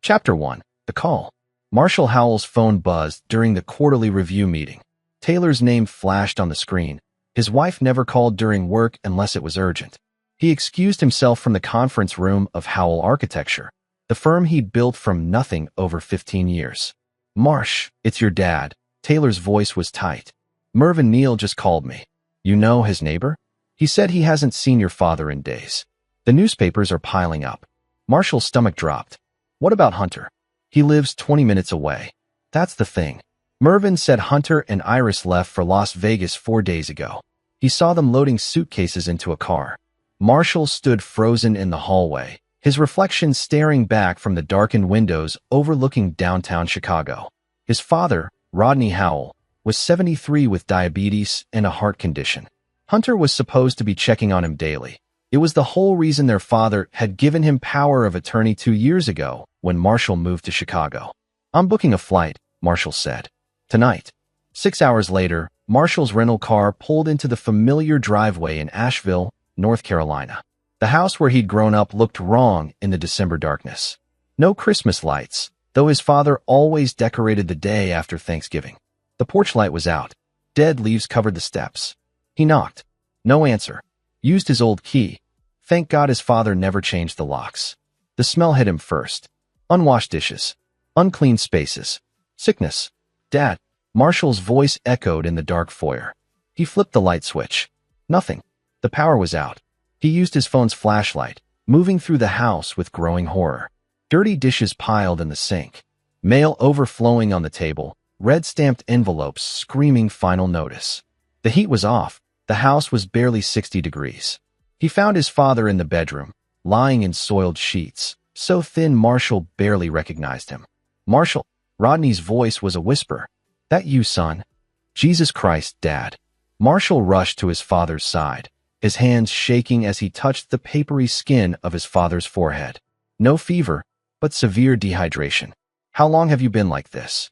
Chapter 1. The Call. Marshall Howell's phone buzzed during the quarterly review meeting. Taylor's name flashed on the screen. His wife never called during work unless it was urgent. He excused himself from the conference room of Howell Architecture, the firm he'd built from nothing over 15 years. "Marsh, it's your dad." Taylor's voice was tight. "Mervyn Neal just called me. You know his neighbor? He said he hasn't seen your father in days. The newspapers are piling up." Marshall's stomach dropped. "What about Hunter?" "He lives 20 minutes away." "That's the thing." Mervyn said Hunter and Iris left for Las Vegas 4 days ago. He saw them loading suitcases into a car. Marshall stood frozen in the hallway, his reflection staring back from the darkened windows overlooking downtown Chicago. His father, Rodney Howell, was 73 with diabetes and a heart condition. Hunter was supposed to be checking on him daily. It was the whole reason their father had given him power of attorney 2 years ago when Marshall moved to Chicago. "I'm booking a flight," Marshall said. "Tonight." 6 hours later, Marshall's rental car pulled into the familiar driveway in Asheville, North Carolina. The house where he'd grown up looked wrong in the December darkness. No Christmas lights, though his father always decorated the day after Thanksgiving. The porch light was out. Dead leaves covered the steps. He knocked. No answer. Used his old key. Thank God his father never changed the locks. The smell hit him first. Unwashed dishes. Unclean spaces. Sickness. "Dad." Marshall's voice echoed in the dark foyer. He flipped the light switch. Nothing. The power was out. He used his phone's flashlight, moving through the house with growing horror. Dirty dishes piled in the sink. Mail overflowing on the table. Red-stamped envelopes screaming final notice. The heat was off. The house was barely 60 degrees. He found his father in the bedroom, lying in soiled sheets, so thin Marshall barely recognized him. "Marshall." Rodney's voice was a whisper. "That you, son?" "Jesus Christ, Dad." Marshall rushed to his father's side, his hands shaking as he touched the papery skin of his father's forehead. "No fever, but severe dehydration." "How long have you been like this?"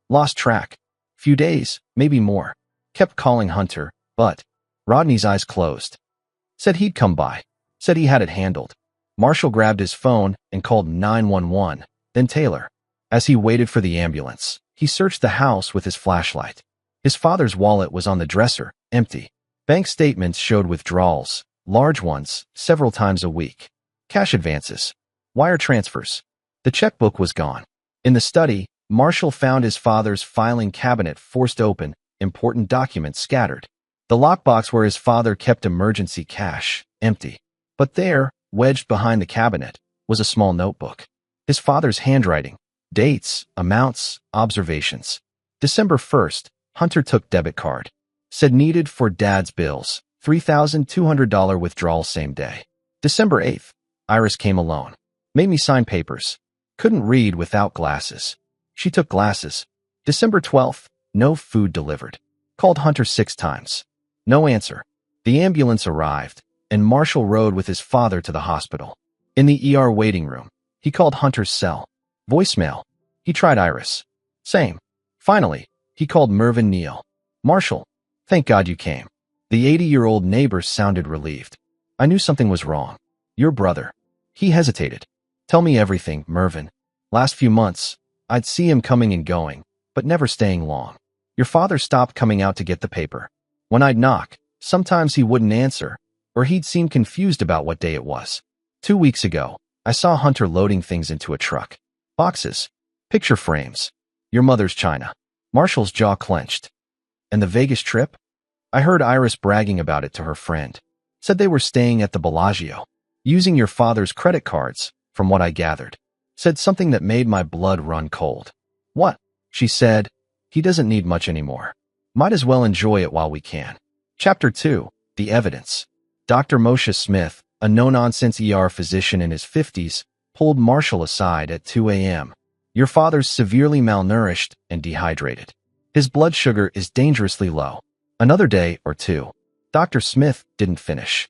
"Lost track. Few days, maybe more. Kept calling Hunter, but..." Rodney's eyes closed. "Said he'd come by. Said he had it handled." Marshall grabbed his phone and called 911, then Taylor. As he waited for the ambulance, he searched the house with his flashlight. His father's wallet was on the dresser, empty. Bank statements showed withdrawals, large ones, several times a week. Cash advances. Wire transfers. The checkbook was gone. In the study, Marshall found his father's filing cabinet forced open, important documents scattered. The lockbox where his father kept emergency cash, empty. But there, wedged behind the cabinet, was a small notebook. His father's handwriting. Dates, amounts, observations. December 1st, Hunter took debit card. Said needed for Dad's bills. $3,200 withdrawal same day. December 8th, Iris came alone. Made me sign papers. Couldn't read without glasses. She took glasses. December 12th, no food delivered. Called Hunter 6 times. No answer. The ambulance arrived, and Marshall rode with his father to the hospital. In the ER waiting room, he called Hunter's cell. Voicemail. He tried Iris. Same. Finally, he called Mervyn Neal. "Marshall, thank God you came." The 80-year-old neighbor sounded relieved. "I knew something was wrong. Your brother." He hesitated. "Tell me everything, Mervyn. Last few months, I'd see him coming and going, but never staying long. Your father stopped coming out to get the paper. When I'd knock, sometimes he wouldn't answer, or he'd seem confused about what day it was. 2 weeks ago, I saw Hunter loading things into a truck. Boxes. Picture frames. Your mother's china." Marshall's jaw clenched. "And the Vegas trip?" "I heard Iris bragging about it to her friend. Said they were staying at the Bellagio. Using your father's credit cards, from what I gathered. Said something that made my blood run cold." "What?" She said, "He doesn't need much anymore. Might as well enjoy it while we can." Chapter 2. The Evidence. Dr. Moshe Smith, a no-nonsense ER physician in his 50s, pulled Marshall aside at 2 a.m. "Your father's severely malnourished and dehydrated. His blood sugar is dangerously low. Another day or two." Dr. Smith didn't finish.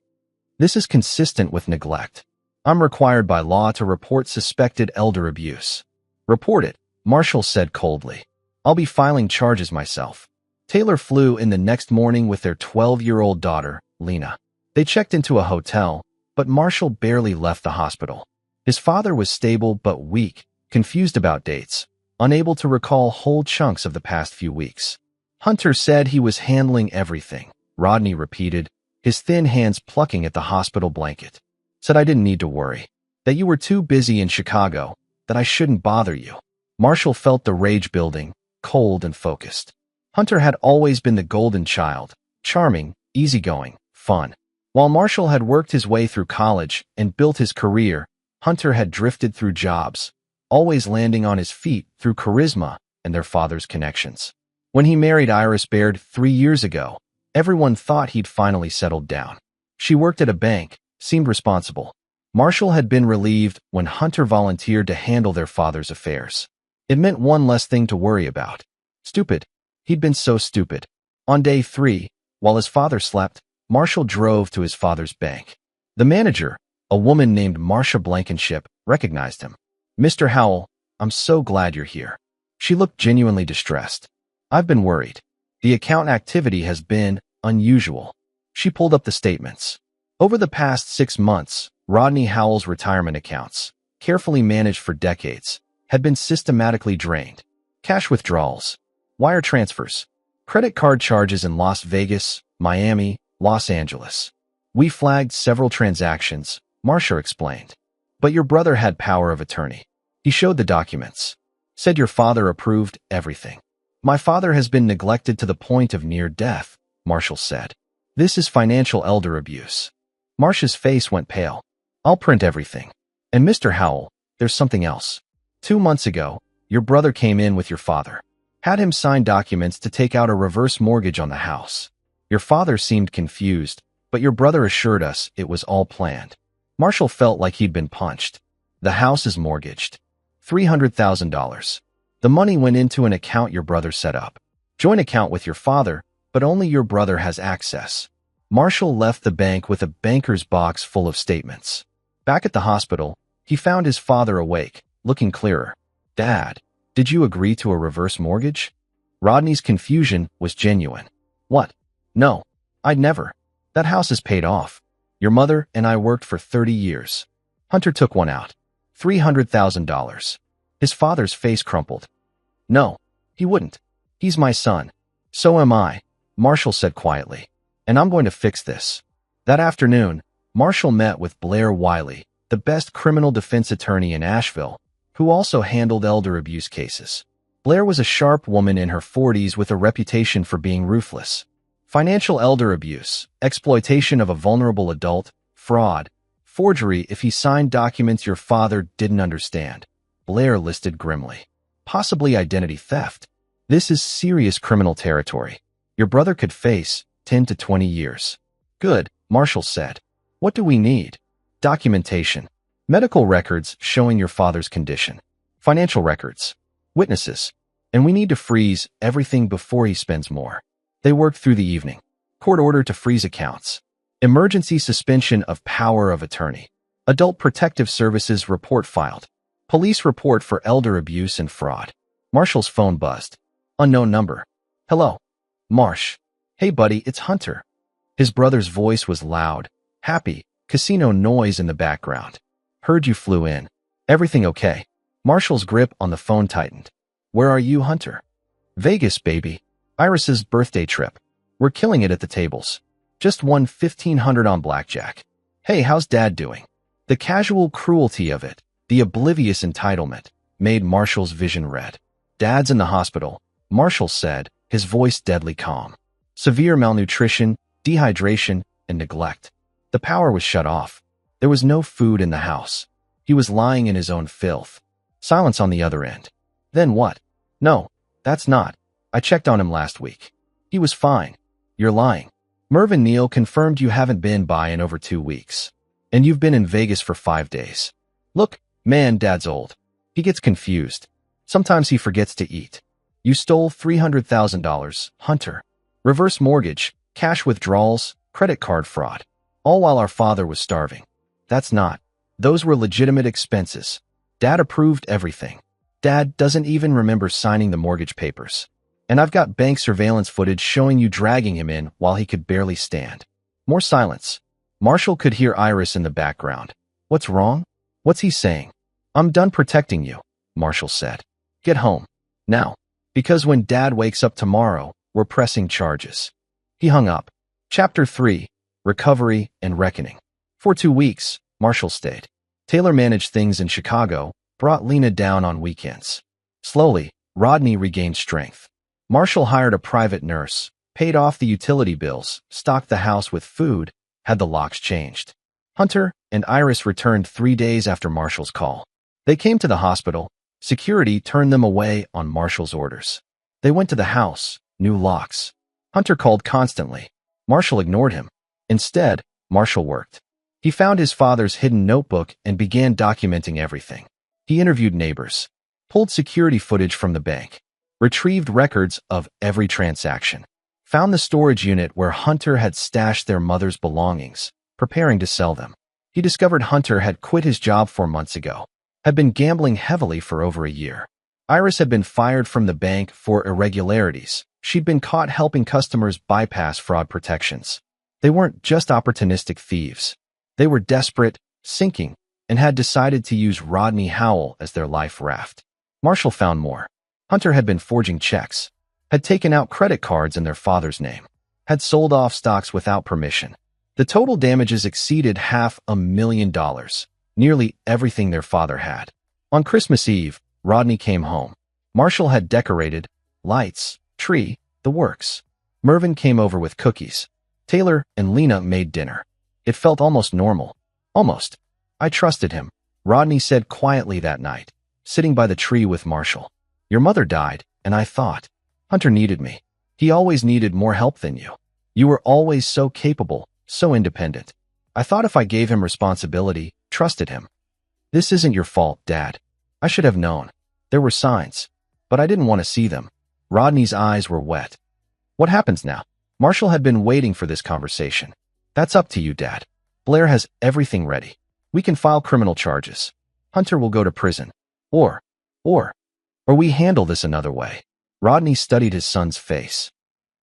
"This is consistent with neglect. I'm required by law to report suspected elder abuse." "Report it," Marshall said coldly. "I'll be filing charges myself." Taylor flew in the next morning with their 12-year-old daughter, Lena. They checked into a hotel, but Marshall barely left the hospital. His father was stable but weak, confused about dates, unable to recall whole chunks of the past few weeks. Hunter said he was handling everything, Rodney repeated, his thin hands plucking at the hospital blanket. Said I didn't need to worry, that you were too busy in Chicago, that I shouldn't bother you. Marshall felt the rage building, cold and focused. Hunter had always been the golden child, charming, easygoing, fun. While Marshall had worked his way through college and built his career, Hunter had drifted through jobs, always landing on his feet through charisma and their father's connections. When he married Iris Baird 3 years ago, everyone thought he'd finally settled down. She worked at a bank, seemed responsible. Marshall had been relieved when Hunter volunteered to handle their father's affairs. It meant one less thing to worry about. Stupid. He'd been so stupid. On day 3, while his father slept, Marshall drove to his father's bank. The manager, a woman named Marcia Blankenship, recognized him. Mr. Howell, I'm so glad you're here. She looked genuinely distressed. I've been worried. The account activity has been unusual. She pulled up the statements. Over the past 6 months, Rodney Howell's retirement accounts, carefully managed for decades, had been systematically drained. Cash withdrawals, wire transfers, credit card charges in Las Vegas, Miami, Los Angeles. We flagged several transactions, Marcia explained. But your brother had power of attorney. He showed the documents. Said your father approved everything. My father has been neglected to the point of near death, Marshall said. This is financial elder abuse. Marcia's face went pale. I'll print everything. And Mr. Howell, there's something else. 2 months ago, your brother came in with your father. Had him sign documents to take out a reverse mortgage on the house. Your father seemed confused, but your brother assured us it was all planned. Marshall felt like he'd been punched. The house is mortgaged. $300,000. The money went into an account your brother set up. Joint account with your father, but only your brother has access. Marshall left the bank with a banker's box full of statements. Back at the hospital, he found his father awake, looking clearer. Dad, did you agree to a reverse mortgage? Rodney's confusion was genuine. What? No, I'd never. That house is paid off. Your mother and I worked for 30 years. Hunter took one out. $300,000. His father's face crumpled. No, he wouldn't. He's my son. So am I, Marshall said quietly. And I'm going to fix this. That afternoon, Marshall met with Blair Wiley, the best criminal defense attorney in Asheville, who also handled elder abuse cases. Blair was a sharp woman in her 40s with a reputation for being ruthless. Financial elder abuse, exploitation of a vulnerable adult, fraud, forgery if he signed documents your father didn't understand. Blair listed grimly. Possibly identity theft. This is serious criminal territory. Your brother could face 10 to 20 years. Good, Marshall said. What do we need? Documentation. Medical records showing your father's condition. Financial records. Witnesses. And we need to freeze everything before he spends more. They worked through the evening. Court order to freeze accounts. Emergency suspension of power of attorney. Adult Protective Services report filed. Police report for elder abuse and fraud. Marshall's phone buzzed. Unknown number. Hello. Marsh. Hey buddy, it's Hunter. His brother's voice was loud, happy, casino noise in the background. Heard you flew in. Everything okay? Marshall's grip on the phone tightened. Where are you, Hunter? Vegas, baby. Iris's birthday trip. We're killing it at the tables. Just won $1,500 on blackjack. Hey, how's Dad doing? The casual cruelty of it, the oblivious entitlement, made Marshall's vision red. Dad's in the hospital, Marshall said, his voice deadly calm. Severe malnutrition, dehydration, and neglect. The power was shut off. There was no food in the house. He was lying in his own filth. Silence on the other end. Then what? No, that's not. I checked on him last week. He was fine. You're lying. Mervyn Neal confirmed you haven't been by in over 2 weeks. And you've been in Vegas for 5 days. Look, man, Dad's old. He gets confused. Sometimes he forgets to eat. You stole $300,000, Hunter. Reverse mortgage, cash withdrawals, credit card fraud. All while our father was starving. That's not. Those were legitimate expenses. Dad approved everything. Dad doesn't even remember signing the mortgage papers. And I've got bank surveillance footage showing you dragging him in while he could barely stand. More silence. Marshall could hear Iris in the background. What's wrong? What's he saying? I'm done protecting you. Marshall said. Get home. Now. Because when Dad wakes up tomorrow, we're pressing charges. He hung up. Chapter 3. Recovery and Reckoning. For 2 weeks, Marshall stayed. Taylor managed things in Chicago, brought Lena down on weekends. Slowly, Rodney regained strength. Marshall hired a private nurse, paid off the utility bills, stocked the house with food, had the locks changed. Hunter and Iris returned 3 days after Marshall's call. They came to the hospital. Security turned them away on Marshall's orders. They went to the house, new locks. Hunter called constantly. Marshall ignored him. Instead, Marshall worked. He found his father's hidden notebook and began documenting everything. He interviewed neighbors, pulled security footage from the bank, retrieved records of every transaction, found the storage unit where Hunter had stashed their mother's belongings, preparing to sell them. He discovered Hunter had quit his job 4 months ago, had been gambling heavily for over a year. Iris had been fired from the bank for irregularities. She'd been caught helping customers bypass fraud protections. They weren't just opportunistic thieves. They were desperate, sinking, and had decided to use Rodney Howell as their life raft. Marshall found more. Hunter had been forging checks, had taken out credit cards in their father's name, had sold off stocks without permission. The total damages exceeded $500,000, nearly everything their father had. On Christmas Eve, Rodney came home. Marshall had decorated, lights, tree, the works. Mervyn came over with cookies. Taylor and Lena made dinner. It felt almost normal. Almost. I trusted him, Rodney said quietly that night, sitting by the tree with Marshall. Your mother died, and I thought. Hunter needed me. He always needed more help than you. You were always so capable, so independent. I thought if I gave him responsibility, trusted him. This isn't your fault, Dad. I should have known. There were signs, but I didn't want to see them. Rodney's eyes were wet. What happens now? Marshall had been waiting for this conversation. That's up to you, Dad. Blair has everything ready. We can file criminal charges. Hunter will go to prison. Or we handle this another way. Rodney studied his son's face.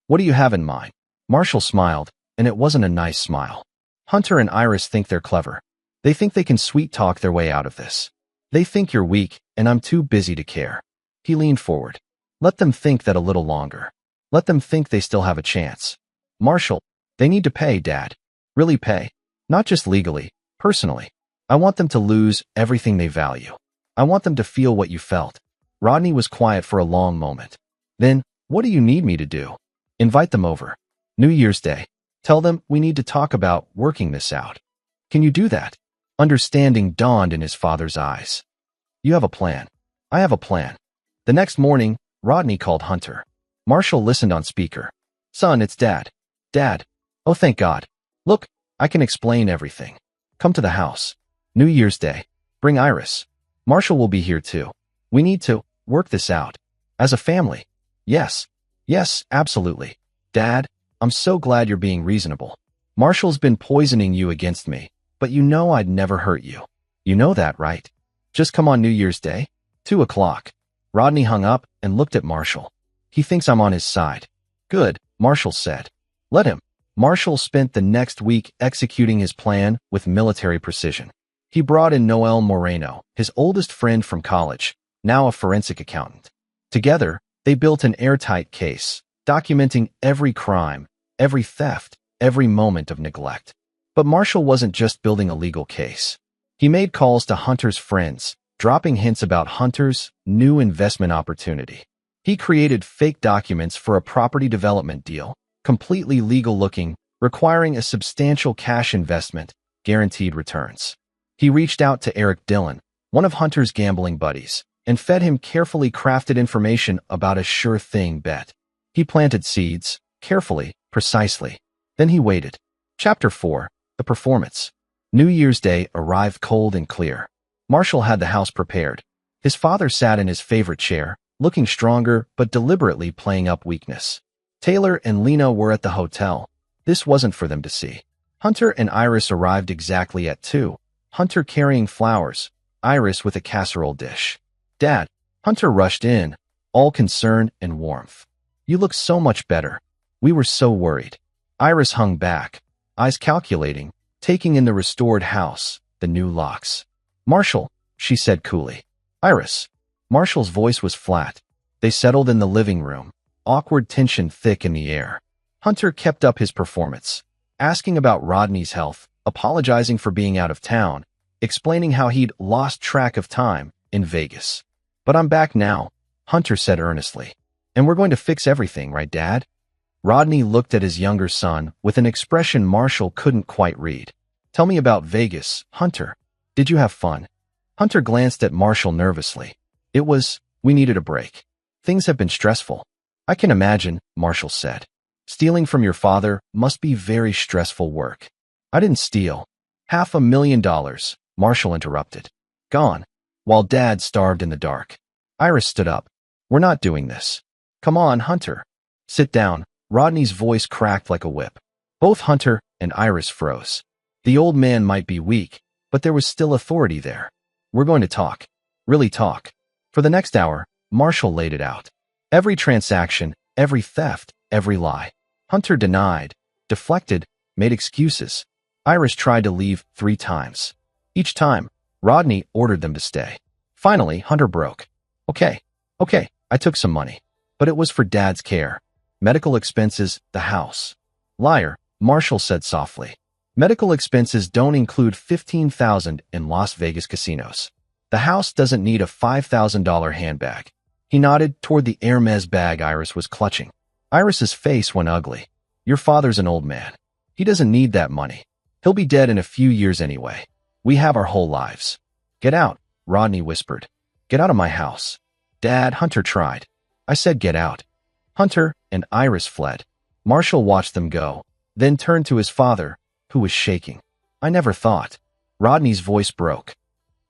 What do you have in mind? Marshall smiled, and it wasn't a nice smile. Hunter and Iris think they're clever. They think they can sweet-talk their way out of this. They think you're weak, and I'm too busy to care. He leaned forward. Let them think that a little longer. Let them think they still have a chance. Marshall, they need to pay, Dad. Really pay. Not just legally, personally. I want them to lose everything they value. I want them to feel what you felt. Rodney was quiet for a long moment. Then, what do you need me to do? Invite them over. New Year's Day. Tell them we need to talk about working this out. Can you do that? Understanding dawned in his father's eyes. You have a plan. I have a plan. The next morning, Rodney called Hunter. Marshall listened on speaker. Son, it's Dad. Dad. Oh, thank God. Look, I can explain everything. Come to the house. New Year's Day. Bring Iris. Marshall will be here too. We need to work this out. As a family. Yes. Yes, absolutely. Dad, I'm so glad you're being reasonable. Marshall's been poisoning you against me, but you know I'd never hurt you. You know that, right? Just come on New Year's Day. 2 o'clock. Rodney hung up and looked at Marshall. He thinks I'm on his side. Good, Marshall said. Let him. Marshall spent the next week executing his plan with military precision. He brought in Noel Moreno, his oldest friend from college, now a forensic accountant. Together, they built an airtight case, documenting every crime, every theft, every moment of neglect. But Marshall wasn't just building a legal case. He made calls to Hunter's friends, dropping hints about Hunter's new investment opportunity. He created fake documents for a property development deal, completely legal-looking, requiring a substantial cash investment, guaranteed returns. He reached out to Eric Dillon, one of Hunter's gambling buddies, and fed him carefully crafted information about a sure-thing bet. He planted seeds, carefully, precisely. Then he waited. Chapter 4. The Performance. New Year's Day arrived cold and clear. Marshall had the house prepared. His father sat in his favorite chair, looking stronger but deliberately playing up weakness. Taylor and Lena were at the hotel. This wasn't for them to see. Hunter and Iris arrived exactly at 2. Hunter carrying flowers, Iris with a casserole dish. Dad, Hunter rushed in, all concern and warmth. You look so much better. We were so worried. Iris hung back, eyes calculating, taking in the restored house, the new locks. Marshall, she said coolly. Iris. Marshall's voice was flat. They settled in the living room, awkward tension thick in the air. Hunter kept up his performance, asking about Rodney's health, apologizing for being out of town, explaining how he'd lost track of time in Vegas. "But I'm back now," Hunter said earnestly. "And we're going to fix everything, right, Dad?" Rodney looked at his younger son with an expression Marshall couldn't quite read. "Tell me about Vegas, Hunter. Did you have fun?" Hunter glanced at Marshall nervously. We needed a break. Things have been stressful." "I can imagine," Marshall said. "Stealing from your father must be very stressful work." "I didn't steal. $500,000, Marshall interrupted. "Gone, while Dad starved in the dark." Iris stood up. "We're not doing this." "Come on, Hunter. Sit down." Rodney's voice cracked like a whip. Both Hunter and Iris froze. The old man might be weak, but there was still authority there. "We're going to talk. Really talk." For the next hour, Marshall laid it out. Every transaction, every theft, every lie. Hunter denied, deflected, made excuses. Iris tried to leave 3 times. Each time, Rodney ordered them to stay. Finally, Hunter broke. Okay, I took some money. But it was for Dad's care. Medical expenses, the house." "Liar," Marshall said softly. "Medical expenses don't include $15,000 in Las Vegas casinos. The house doesn't need a $5,000 handbag." He nodded toward the Hermes bag Iris was clutching. Iris's face went ugly. "Your father's an old man. He doesn't need that money. He'll be dead in a few years anyway. We have our whole lives." "Get out," Rodney whispered. "Get out of my house." "Dad," Hunter tried. "I said get out." Hunter and Iris fled. Marshall watched them go, then turned to his father, who was shaking. "I never thought." Rodney's voice broke.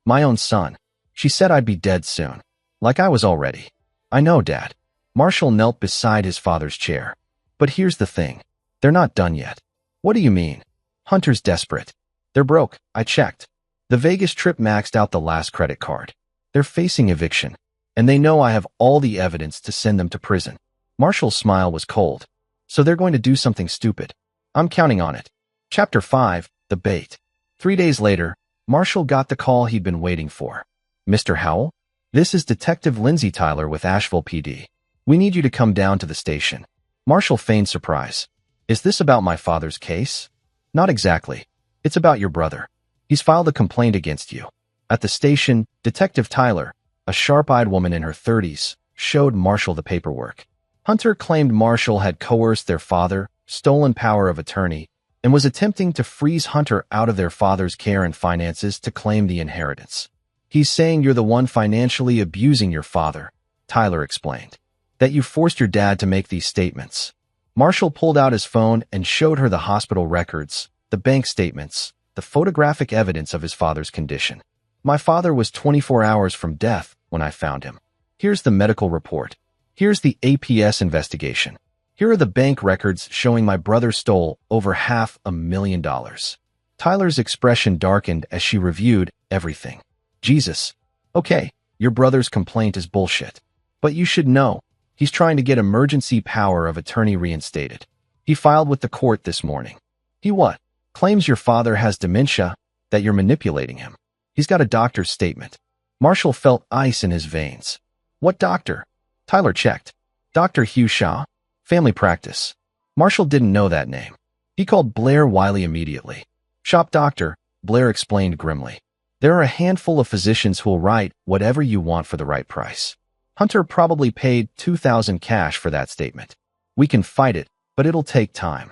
"My own son. She said I'd be dead soon. Like I was already." "I know, Dad." Marshall knelt beside his father's chair. "But here's the thing. They're not done yet." "What do you mean?" Hunter's desperate. "They're broke. I checked. The Vegas trip maxed out the last credit card. They're facing eviction, and they know I have all the evidence to send them to prison." Marshall's smile was cold. "So they're going to do something stupid. I'm counting on it." Chapter 5, The Bait. 3 days later, Marshall got the call he'd been waiting for. "Mr. Howell? This is Detective Lindsay Tyler with Asheville PD. We need you to come down to the station." Marshall feigned surprise. "Is this about my father's case?" "Not exactly. It's about your brother. He's filed a complaint against you." At the station, Detective Tyler, a sharp-eyed woman in her 30s, showed Marshall the paperwork. Hunter claimed Marshall had coerced their father, stolen power of attorney, and was attempting to freeze Hunter out of their father's care and finances to claim the inheritance. "He's saying you're the one financially abusing your father," Tyler explained. "That you forced your dad to make these statements." Marshall pulled out his phone and showed her the hospital records, the bank statements, the photographic evidence of his father's condition. "My father was 24 hours from death when I found him. Here's the medical report. Here's the APS investigation. Here are the bank records showing my brother stole over $500,000. Tyler's expression darkened as she reviewed everything. "Jesus. Okay, your brother's complaint is bullshit. But you should know, he's trying to get emergency power of attorney reinstated. He filed with the court this morning. He what? Claims your father has dementia, that you're manipulating him. He's got a doctor's statement." Marshall felt ice in his veins. "What doctor?" Tyler checked. "Dr. Hugh Shaw. Family practice." Marshall didn't know that name. He called Blair Wiley immediately. "Shop doctor," Blair explained grimly. "There are a handful of physicians who'll write whatever you want for the right price. Hunter probably paid $2,000 cash for that statement. We can fight it, but it'll take time."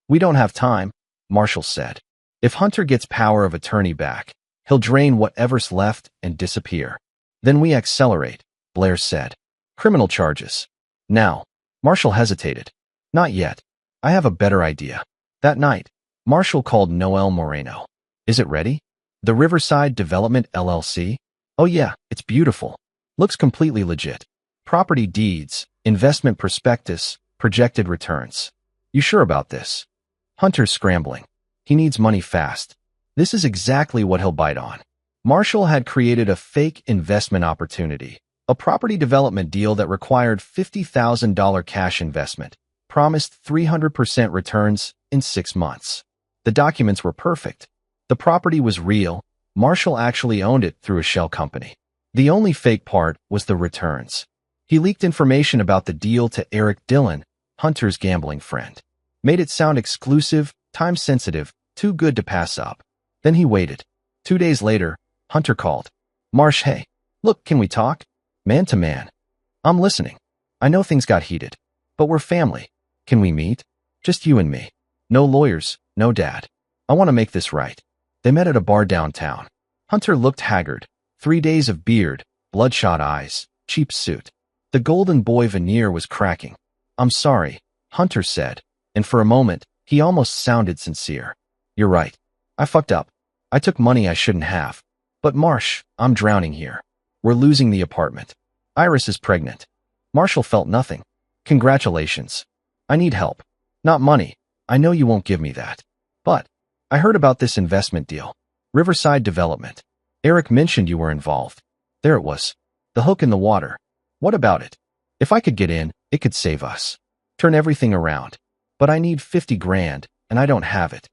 "We don't have time," Marshall said. "If Hunter gets power of attorney back, he'll drain whatever's left and disappear. Then we accelerate," Blair said. "Criminal charges." "Now." Marshall hesitated. "Not yet. I have a better idea." That night, Marshall called Noel Moreno. "Is it ready?" "The Riverside Development LLC? Oh yeah, it's beautiful. Looks completely legit. Property deeds, investment prospectus, projected returns. You sure about this?" Hunter's scrambling. He needs money fast. This is exactly what he'll bite on. Marshall had created a fake investment opportunity, a property development deal that required $50,000 cash investment, promised 300% returns in 6 months. The documents were perfect. The property was real. Marshall actually owned it through a shell company. The only fake part was the returns. He leaked information about the deal to Eric Dillon, Hunter's gambling friend. Made it sound exclusive, time-sensitive, too good to pass up. Then he waited. 2 days later, Hunter called. Marsh, hey. Look, can we talk? Man to man. I'm listening. I know things got heated. But we're family. Can we meet? Just you and me. No lawyers, no dad. I want to make this right. They met at a bar downtown. Hunter looked haggard. 3 days of beard, bloodshot eyes, cheap suit. The golden boy veneer was cracking. I'm sorry, Hunter said, and for a moment, he almost sounded sincere. You're right. I fucked up. I took money I shouldn't have. But Marsh, I'm drowning here. We're losing the apartment. Iris is pregnant. Marshall felt nothing. Congratulations. I need help. Not money. I know you won't give me that. But I heard about this investment deal. Riverside Development. Eric mentioned you were involved. There it was. The hook in the water. What about it? If I could get in, it could save us. Turn everything around. But I need 50 grand, and I don't have it.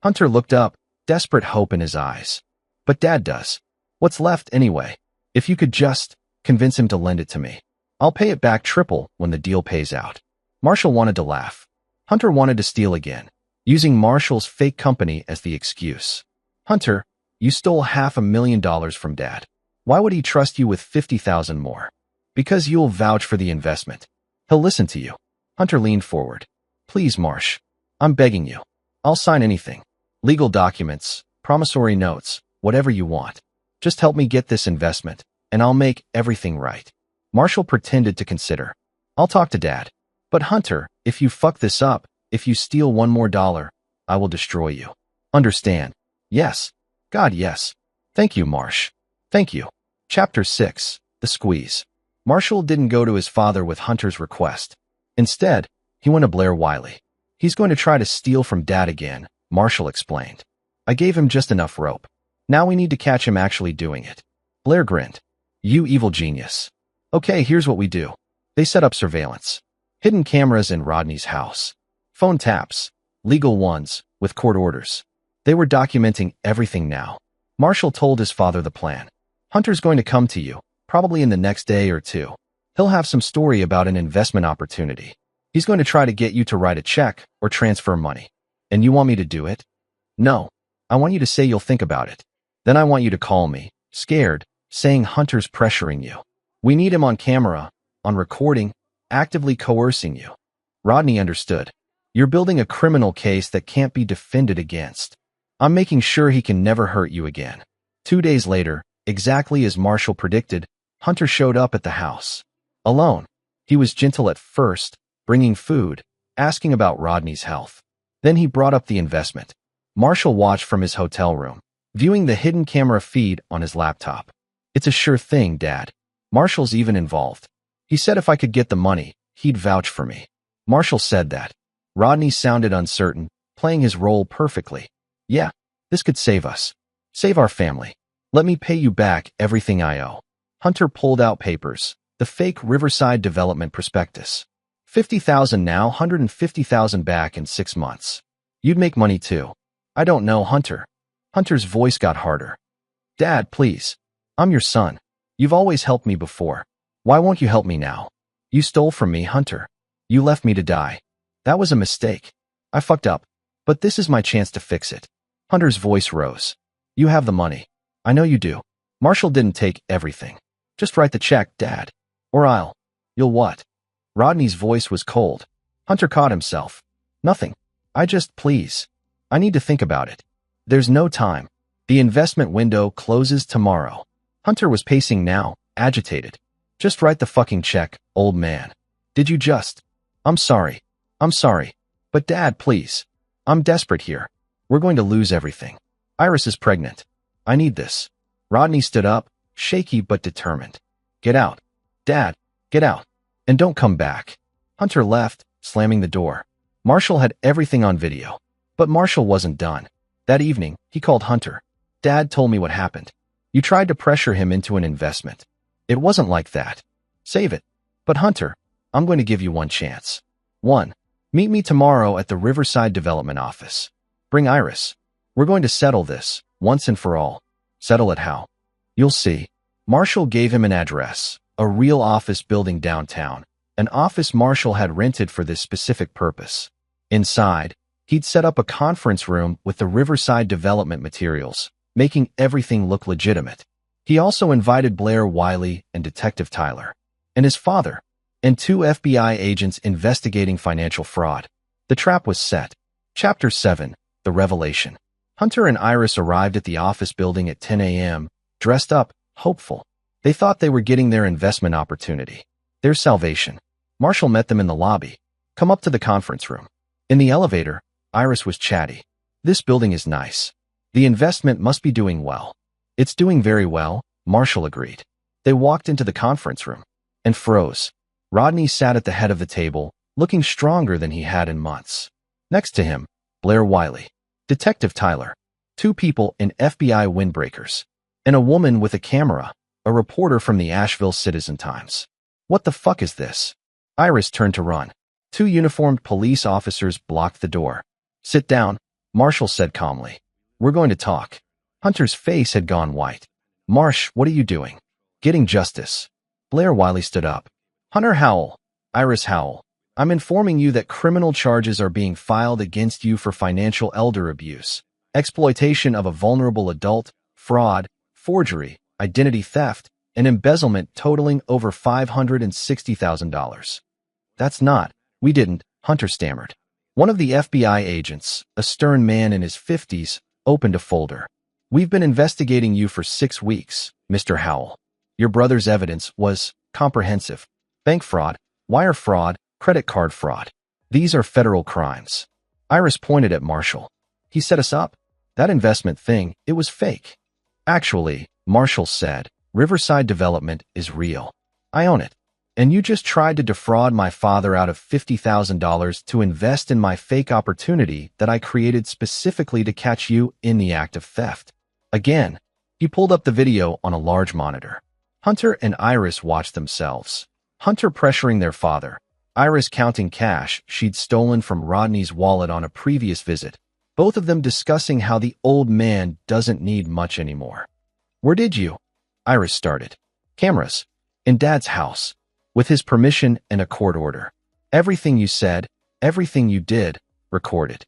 Hunter looked up, desperate hope in his eyes. But Dad does. What's left anyway? If you could just convince him to lend it to me. I'll pay it back triple when the deal pays out. Marshall wanted to laugh. Hunter wanted to steal again, using Marshall's fake company as the excuse. Hunter, you stole $500,000 from Dad. Why would he trust you with 50,000 more? Because you'll vouch for the investment. He'll listen to you. Hunter leaned forward. Please, Marsh. I'm begging you. I'll sign anything. Legal documents, promissory notes, whatever you want. Just help me get this investment, and I'll make everything right. Marshall pretended to consider. I'll talk to Dad. But Hunter, if you fuck this up, if you steal one more dollar, I will destroy you. Understand? Yes. God, yes. Thank you, Marsh. Thank you. Chapter 6. The Squeeze. Marshall didn't go to his father with Hunter's request. Instead, he went to Blair Wiley. He's going to try to steal from Dad again, Marshall explained. I gave him just enough rope. Now we need to catch him actually doing it. Blair grinned. You evil genius. Okay, here's what we do. They set up surveillance. Hidden cameras in Rodney's house. Phone taps. Legal ones, with court orders. They were documenting everything now. Marshall told his father the plan. Hunter's going to come to you, probably in the next day or two. He'll have some story about an investment opportunity. He's going to try to get you to write a check or transfer money. And you want me to do it? No. I want you to say you'll think about it. Then I want you to call me, scared, saying Hunter's pressuring you. We need him on camera, on recording, actively coercing you. Rodney understood. You're building a criminal case that can't be defended against. I'm making sure he can never hurt you again. 2 days later, exactly as Marshall predicted, Hunter showed up at the house. Alone. He was gentle at first, bringing food, asking about Rodney's health. Then he brought up the investment. Marshall watched from his hotel room, viewing the hidden camera feed on his laptop. It's a sure thing, Dad. Marshall's even involved. He said if I could get the money, he'd vouch for me. Marshall said that. Rodney sounded uncertain, playing his role perfectly. Yeah, this could save us. Save our family. Let me pay you back everything I owe. Hunter pulled out papers, the fake Riverside Development prospectus. 50,000 now, 150,000 back in 6 months. You'd make money too. I don't know, Hunter. Hunter's voice got harder. Dad, please. I'm your son. You've always helped me before. Why won't you help me now? You stole from me, Hunter. You left me to die. That was a mistake. I fucked up. But this is my chance to fix it. Hunter's voice rose. You have the money. I know you do. Marshall didn't take everything. Just write the check, Dad. Or I'll. You'll what? Rodney's voice was cold. Hunter caught himself. Nothing. Please. I need to think about it. There's no time. The investment window closes tomorrow. Hunter was pacing now, agitated. Just write the fucking check, old man. Did you just? I'm sorry. But Dad, please. I'm desperate here. We're going to lose everything. Iris is pregnant. I need this. Rodney stood up, shaky but determined. Get out. Dad, get out. And don't come back. Hunter left, slamming the door. Marshall had everything on video. But Marshall wasn't done. That evening, he called Hunter. Dad told me what happened. You tried to pressure him into an investment. It wasn't like that. Save it. But Hunter, I'm going to give you one chance. 1. Meet me tomorrow at the Riverside Development office. Bring Iris. We're going to settle this, once and for all. Settle it how? You'll see. Marshall gave him an address, a real office building downtown, an office Marshall had rented for this specific purpose. Inside, he'd set up a conference room with the Riverside development materials, making everything look legitimate. He also invited Blair Wiley and Detective Tyler, and his father, and 2 FBI agents investigating financial fraud. The trap was set. Chapter 7, The Revelation. Hunter and Iris arrived at the office building at 10 a.m., dressed up, hopeful. They thought they were getting their investment opportunity, their salvation. Marshall met them in the lobby. Come up to the conference room. In the elevator, Iris was chatty. This building is nice. The investment must be doing well. It's doing very well, Marshall agreed. They walked into the conference room and froze. Rodney sat at the head of the table, looking stronger than he had in months. Next to him, Blair Wiley, Detective Tyler, 2 people in FBI windbreakers, and a woman with a camera, a reporter from the Asheville Citizen-Times. What the fuck is this? Iris turned to run. 2 uniformed police officers blocked the door. Sit down, Marshall said calmly. We're going to talk. Hunter's face had gone white. Marsh, what are you doing? Getting justice. Blair Wiley stood up. Hunter Howell, Iris Howell, I'm informing you that criminal charges are being filed against you for financial elder abuse, exploitation of a vulnerable adult, fraud, forgery, identity theft, and embezzlement totaling over $560,000. That's not, we didn't, Hunter stammered. One of the FBI agents, a stern man in his 50s, opened a folder. We've been investigating you for 6 weeks, Mr. Howell. Your brother's evidence was comprehensive. Bank fraud, wire fraud, credit card fraud. These are federal crimes. Iris pointed at Marshall. He set us up. That investment thing, it was fake. Actually, Marshall said, Riverside Development is real. I own it. And you just tried to defraud my father out of $50,000 to invest in my fake opportunity that I created specifically to catch you in the act of theft. Again, he pulled up the video on a large monitor. Hunter and Iris watched themselves. Hunter pressuring their father, Iris counting cash she'd stolen from Rodney's wallet on a previous visit, both of them discussing how the old man doesn't need much anymore. Where did you? Iris started. Cameras. In Dad's house. With his permission and a court order. Everything you said, everything you did, recorded.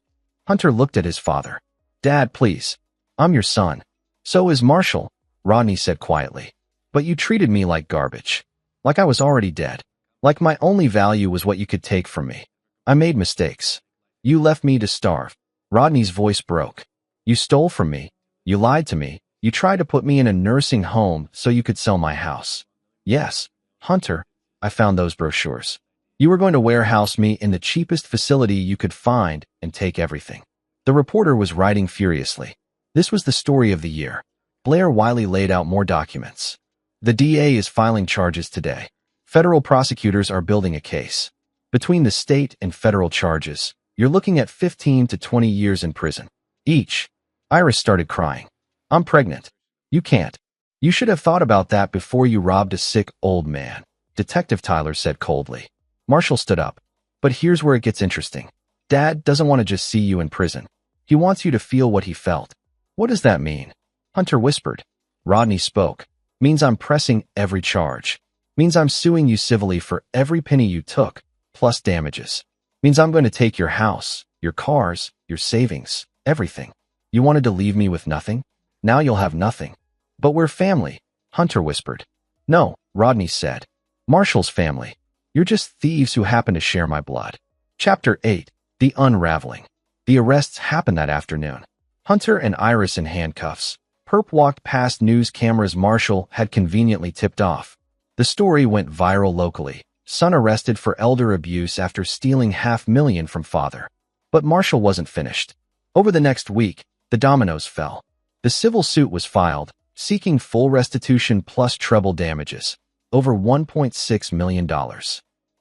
Hunter looked at his father. Dad, please. I'm your son. So is Marshall, Rodney said quietly. But you treated me like garbage. Like I was already dead. Like my only value was what you could take from me. I made mistakes. You left me to starve. Rodney's voice broke. You stole from me. You lied to me. You tried to put me in a nursing home so you could sell my house. Yes, Hunter, I found those brochures. You were going to warehouse me in the cheapest facility you could find and take everything. The reporter was writing furiously. This was the story of the year. Blair Wiley laid out more documents. The DA is filing charges today. Federal prosecutors are building a case. Between the state and federal charges, you're looking at 15 to 20 years in prison. Each. Iris started crying. I'm pregnant. You can't. You should have thought about that before you robbed a sick old man, Detective Tyler said coldly. Marshall stood up. But here's where it gets interesting. Dad doesn't want to just see you in prison. He wants you to feel what he felt. What does that mean? Hunter whispered. Rodney spoke. Means I'm pressing every charge. Means I'm suing you civilly for every penny you took, plus damages. Means I'm going to take your house, your cars, your savings, everything. You wanted to leave me with nothing? Now you'll have nothing. But we're family, Hunter whispered. No, Rodney said. Marshall's family. You're just thieves who happen to share my blood. Chapter 8, The Unraveling. The arrests happened that afternoon. Hunter and Iris in handcuffs. Perp walked past news cameras Marshall had conveniently tipped off. The story went viral locally. Son arrested for elder abuse after stealing $500,000 from father. But Marshall wasn't finished. Over the next week, the dominoes fell. The civil suit was filed, seeking full restitution plus treble damages, over $1.6 million.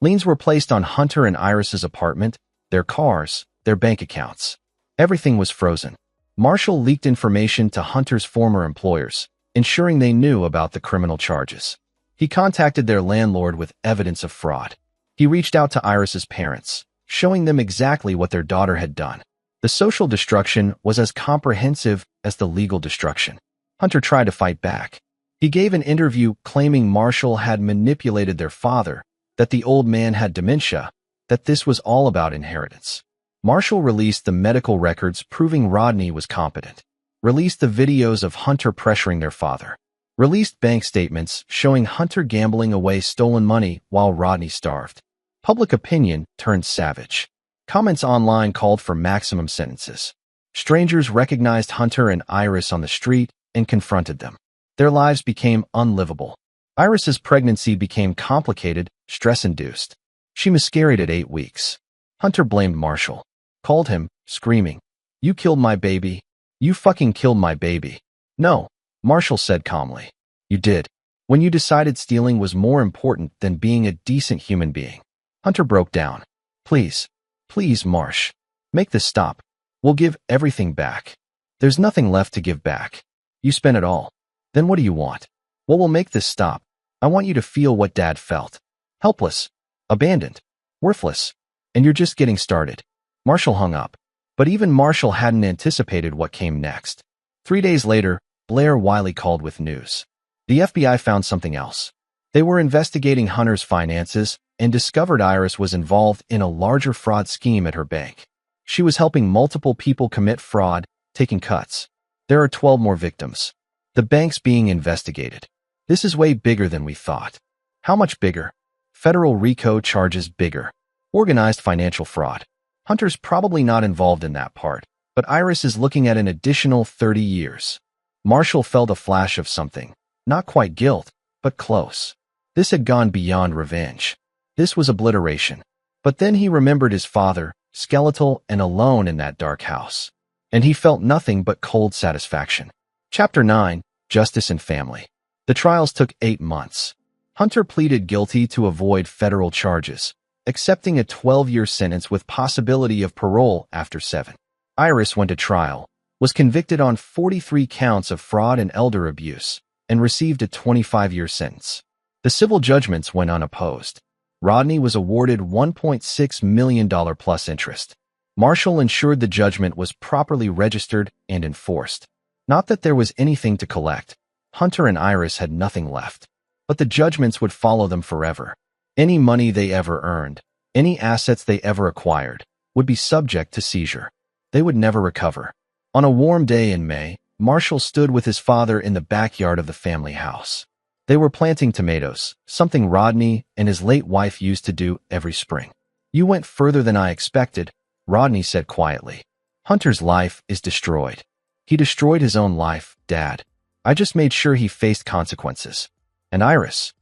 Liens were placed on Hunter and Iris's apartment, their cars, their bank accounts. Everything was frozen. Marshall leaked information to Hunter's former employers, ensuring they knew about the criminal charges. He contacted their landlord with evidence of fraud. He reached out to Iris's parents, showing them exactly what their daughter had done. The social destruction was as comprehensive as the legal destruction. Hunter tried to fight back. He gave an interview claiming Marshall had manipulated their father, that the old man had dementia, that this was all about inheritance. Marshall released the medical records proving Rodney was competent, released the videos of Hunter pressuring their father, released bank statements showing Hunter gambling away stolen money while Rodney starved. Public opinion turned savage. Comments online called for maximum sentences. Strangers recognized Hunter and Iris on the street and confronted them. Their lives became unlivable. Iris's pregnancy became complicated, stress-induced. She miscarried at 8 weeks. Hunter blamed Marshall, called him, screaming, "You killed my baby. You fucking killed my baby." "No," Marshall said calmly. "You did. When you decided stealing was more important than being a decent human being." Hunter broke down. "Please, please, Marsh. Make this stop. We'll give everything back. There's nothing left to give back. You spent it all. Then what do you want?" "Well, we'll make this stop. I want you to feel what Dad felt. Helpless, abandoned, worthless. And you're just getting started." Marshall hung up. But even Marshall hadn't anticipated what came next. 3 days later, Blair Wiley called with news. The FBI found something else. They were investigating Hunter's finances and discovered Iris was involved in a larger fraud scheme at her bank. She was helping multiple people commit fraud, taking cuts. There are 12 more victims. The bank's being investigated. This is way bigger than we thought. How much bigger? Federal RICO charges bigger. Organized financial fraud. Hunter's probably not involved in that part, but Iris is looking at an additional 30 years. Marshall felt a flash of something. Not quite guilt, but close. This had gone beyond revenge. This was obliteration. But then he remembered his father, skeletal and alone in that dark house. And he felt nothing but cold satisfaction. Chapter 9, Justice and Family. The trials took 8 months. Hunter pleaded guilty to avoid federal charges, accepting a 12-year sentence with possibility of parole after 7. Iris went to trial, was convicted on 43 counts of fraud and elder abuse, and received a 25-year sentence. The civil judgments went unopposed. Rodney was awarded $1.6 million plus interest. Marshall ensured the judgment was properly registered and enforced. Not that there was anything to collect. Hunter and Iris had nothing left. But the judgments would follow them forever. Any money they ever earned, any assets they ever acquired, would be subject to seizure. They would never recover. On a warm day in May, Marshall stood with his father in the backyard of the family house. They were planting tomatoes, something Rodney and his late wife used to do every spring. "You went further than I expected," Rodney said quietly. "Hunter's life is destroyed. He destroyed his own life, Dad. I just made sure he faced consequences. And Iris,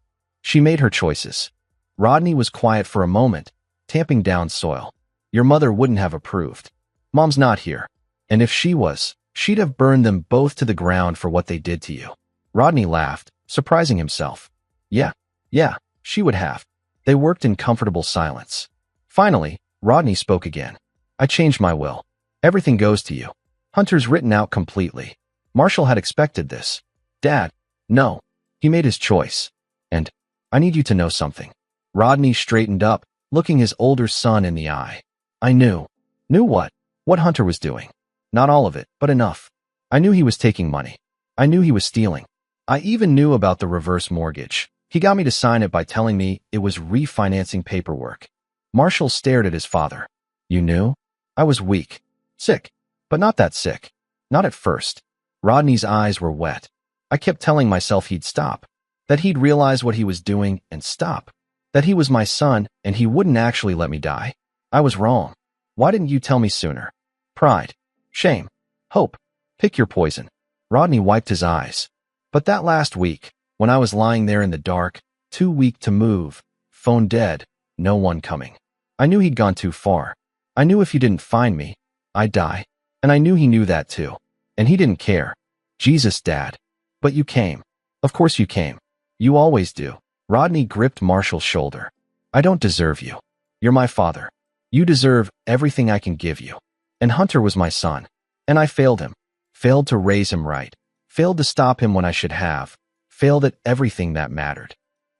she made her choices." Rodney was quiet for a moment, tamping down soil. "Your mother wouldn't have approved. Mom's not here. And if she was, she'd have burned them both to the ground for what they did to you." Rodney laughed, surprising himself. Yeah, she would have." They worked in comfortable silence. Finally, Rodney spoke again. "I changed my will. Everything goes to you. Hunter's written out completely." Marshall had expected this. "Dad, no. He made his choice. And I need you to know something." Rodney straightened up, looking his older son in the eye. "I knew." "Knew what?" "What Hunter was doing. Not all of it, but enough. I knew he was taking money. I knew he was stealing. I even knew about the reverse mortgage. He got me to sign it by telling me it was refinancing paperwork." Marshall stared at his father. "You knew?" "I was weak. Sick. But not that sick. Not at first." Rodney's eyes were wet. "I kept telling myself he'd stop. That he'd realize what he was doing and stop. That he was my son and he wouldn't actually let me die. I was wrong. Why didn't you tell me sooner? Pride. Shame. Hope. Pick your poison." Rodney wiped his eyes. "But that last week, when I was lying there in the dark, too weak to move, phone dead, no one coming. I knew he'd gone too far. I knew if he didn't find me, I'd die. And I knew he knew that too. And he didn't care. Jesus, Dad. But you came. Of course you came. You always do." Rodney gripped Marshall's shoulder. "I don't deserve you. You're my father. You deserve everything I can give you. And Hunter was my son. And I failed him. Failed to raise him right. Failed to stop him when I should have. Failed at everything that mattered."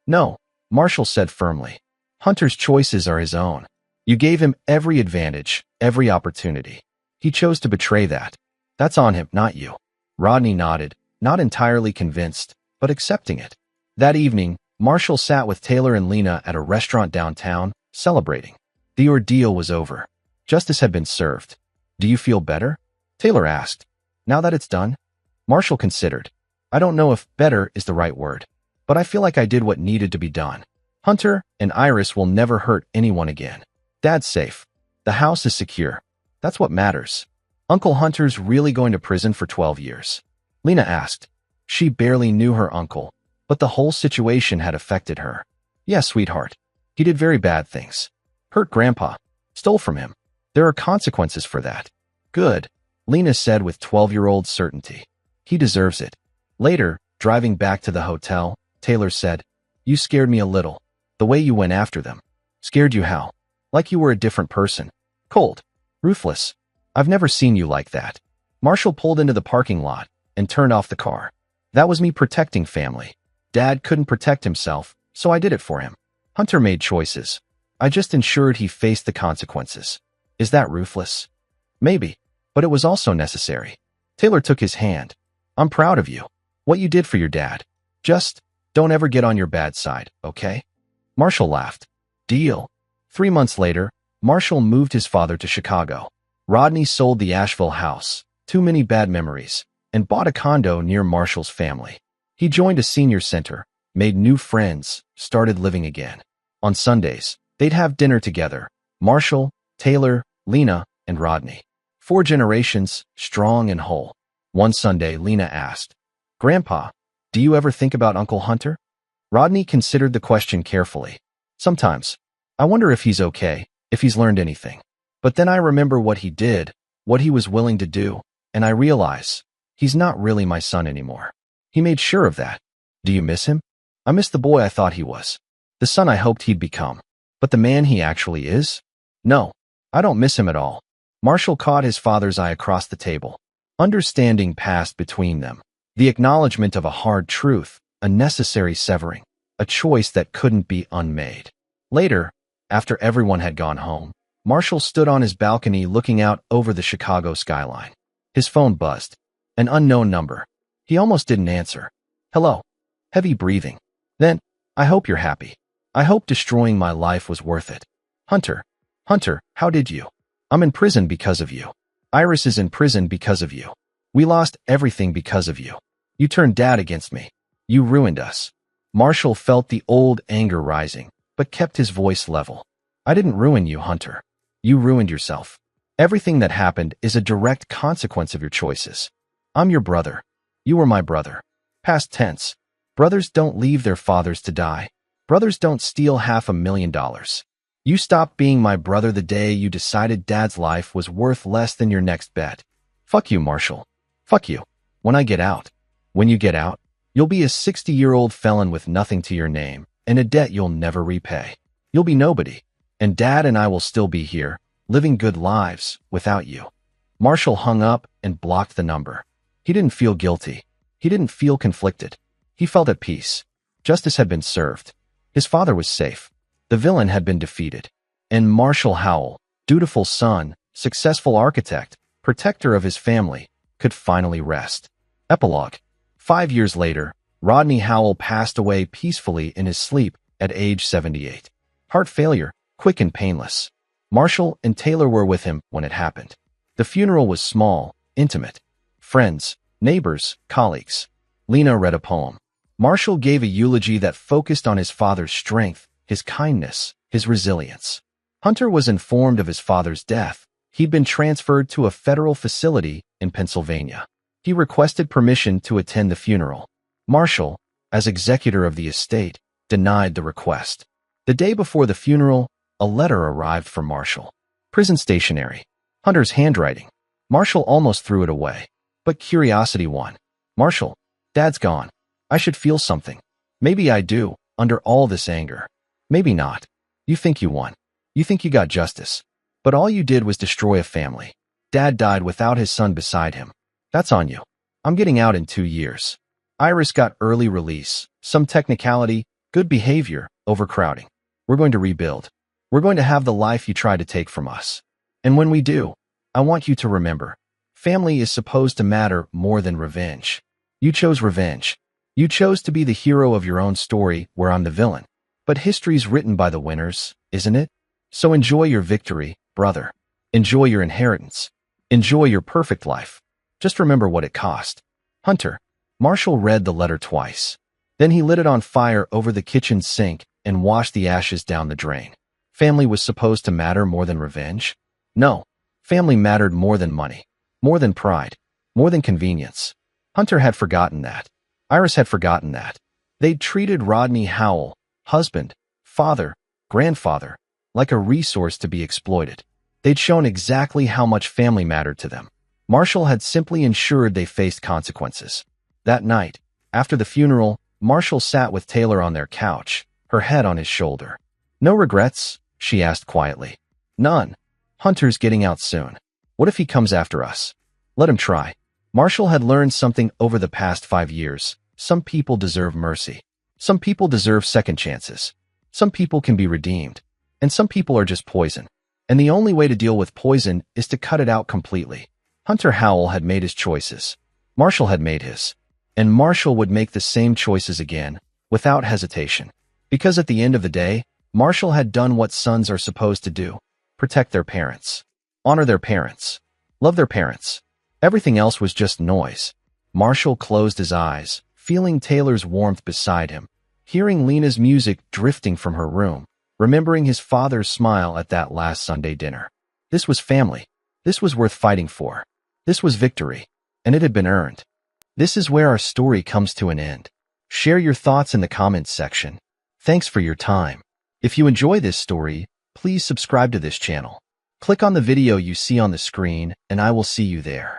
"No," Marshall said firmly. "Hunter's choices are his own. You gave him every advantage, every opportunity. He chose to betray that. That's on him, not you." Rodney nodded, not entirely convinced. but accepting it. That evening, Marshall sat with Taylor and Lena at a restaurant downtown, celebrating. The ordeal was over. Justice had been served. "Do you feel better?" Taylor asked. "Now that it's done?" Marshall considered. "I don't know if better is the right word, but I feel like I did what needed to be done. Hunter and Iris will never hurt anyone again. Dad's safe. The house is secure. That's what matters." "Uncle Hunter's really going to prison for 12 years?" Lena asked. She barely knew her uncle, but the whole situation had affected her. "Yes, sweetheart. He did very bad things. Hurt Grandpa. Stole from him. There are consequences for that." "Good," Lena said with 12-year-old certainty. "He deserves it." Later, driving back to the hotel, Taylor said, "You scared me a little. The way you went after them." "Scared you how?" "Like you were a different person. Cold. Ruthless. I've never seen you like that." Marshall pulled into the parking lot and turned off the car. "That was me protecting family. Dad couldn't protect himself, so I did it for him. Hunter made choices. I just ensured he faced the consequences. Is that ruthless? Maybe, but it was also necessary." Taylor took his hand. "I'm proud of you. What you did for your dad. Just don't ever get on your bad side, okay?" Marshall laughed. "Deal." 3 months later, Marshall moved his father to Chicago. Rodney sold the Asheville house, too many bad memories, and bought a condo near Marshall's family. He joined a senior center, made new friends, started living again. On Sundays, they'd have dinner together. Marshall, Taylor, Lena, and Rodney. 4 generations, strong and whole. One Sunday, Lena asked, "Grandpa, do you ever think about Uncle Hunter?" Rodney considered the question carefully. "Sometimes. I wonder if he's okay, if he's learned anything. But then I remember what he did, what he was willing to do, and I realize he's not really my son anymore." He made sure of that. "Do you miss him?" "I miss the boy I thought he was, the son I hoped he'd become. But the man he actually is? No, I don't miss him at all." Marshall caught his father's eye across the table. Understanding passed between them. The acknowledgement of a hard truth, a necessary severing, a choice that couldn't be unmade. Later, after everyone had gone home, Marshall stood on his balcony looking out over the Chicago skyline. His phone buzzed. An unknown number. He almost didn't answer. "Hello." Heavy breathing. Then, "I hope you're happy. I hope destroying my life was worth it. Hunter. Hunter, how did you? I'm in prison because of you. Iris is in prison because of you. We lost everything because of you. You turned Dad against me. You ruined us." Marshall felt the old anger rising, but kept his voice level. "I didn't ruin you, Hunter. You ruined yourself. Everything that happened is a direct consequence of your choices. I'm your brother. You were my brother." Past tense. Brothers don't leave their fathers to die. Brothers don't steal $500,000. You stopped being my brother the day you decided Dad's life was worth less than your next bet. Fuck you, Marshall. Fuck you. When I get out. When you get out, you'll be a 60-year-old felon with nothing to your name and a debt you'll never repay. You'll be nobody. And Dad and I will still be here, living good lives, without you. Marshall hung up and blocked the number. He didn't feel guilty. He didn't feel conflicted. He felt at peace. Justice had been served. His father was safe. The villain had been defeated. And Marshall Howell, dutiful son, successful architect, protector of his family, could finally rest. Epilogue. 5 years later, Rodney Howell passed away peacefully in his sleep at age 78. Heart failure, quick and painless. Marshall and Taylor were with him when it happened. The funeral was small, intimate. Friends, neighbors, colleagues. Lena read a poem. Marshall gave a eulogy that focused on his father's strength, his kindness, his resilience. Hunter was informed of his father's death. He'd been transferred to a federal facility in Pennsylvania. He requested permission to attend the funeral. Marshall, as executor of the estate, denied the request. The day before the funeral, a letter arrived from Marshall. Prison stationery. Hunter's handwriting. Marshall almost threw it away. But curiosity won. "Marshall, Dad's gone. I should feel something. Maybe I do, under all this anger. Maybe not. You think you won. You think you got justice. But all you did was destroy a family. Dad died without his son beside him. That's on you. I'm getting out in 2 years. Iris got early release, some technicality, good behavior, overcrowding. We're going to rebuild. We're going to have the life you tried to take from us. And when we do, I want you to remember, family is supposed to matter more than revenge. You chose revenge. You chose to be the hero of your own story where I'm the villain. But history's written by the winners, isn't it? So enjoy your victory, brother. Enjoy your inheritance. Enjoy your perfect life. Just remember what it cost. Hunter. Marshall read the letter twice. Then he lit it on fire over the kitchen sink and washed the ashes down the drain. Family was supposed to matter more than revenge? No. Family mattered more than money, more than pride, more than convenience. Hunter had forgotten that. Iris had forgotten that. They'd treated Rodney Howell, husband, father, grandfather, like a resource to be exploited. They'd shown exactly how much family mattered to them. Marshall had simply ensured they faced consequences. That night, after the funeral, Marshall sat with Taylor on their couch, her head on his shoulder. "No regrets?" she asked quietly. "None. Hunter's getting out soon. What if he comes after us? Let him try." Marshall had learned something over the past 5 years. Some people deserve mercy. Some people deserve second chances. Some people can be redeemed. And some people are just poison. And the only way to deal with poison is to cut it out completely. Hunter Howell had made his choices. Marshall had made his. And Marshall would make the same choices again, without hesitation. Because at the end of the day, Marshall had done what sons are supposed to do. Protect their parents. Honor their parents. Love their parents. Everything else was just noise. Marshall closed his eyes, feeling Taylor's warmth beside him, hearing Lena's music drifting from her room, remembering his father's smile at that last Sunday dinner. This was family. This was worth fighting for. This was victory. And it had been earned. This is where our story comes to an end. Share your thoughts in the comments section. Thanks for your time. If you enjoy this story, please subscribe to this channel. Click on the video you see on the screen, and I will see you there.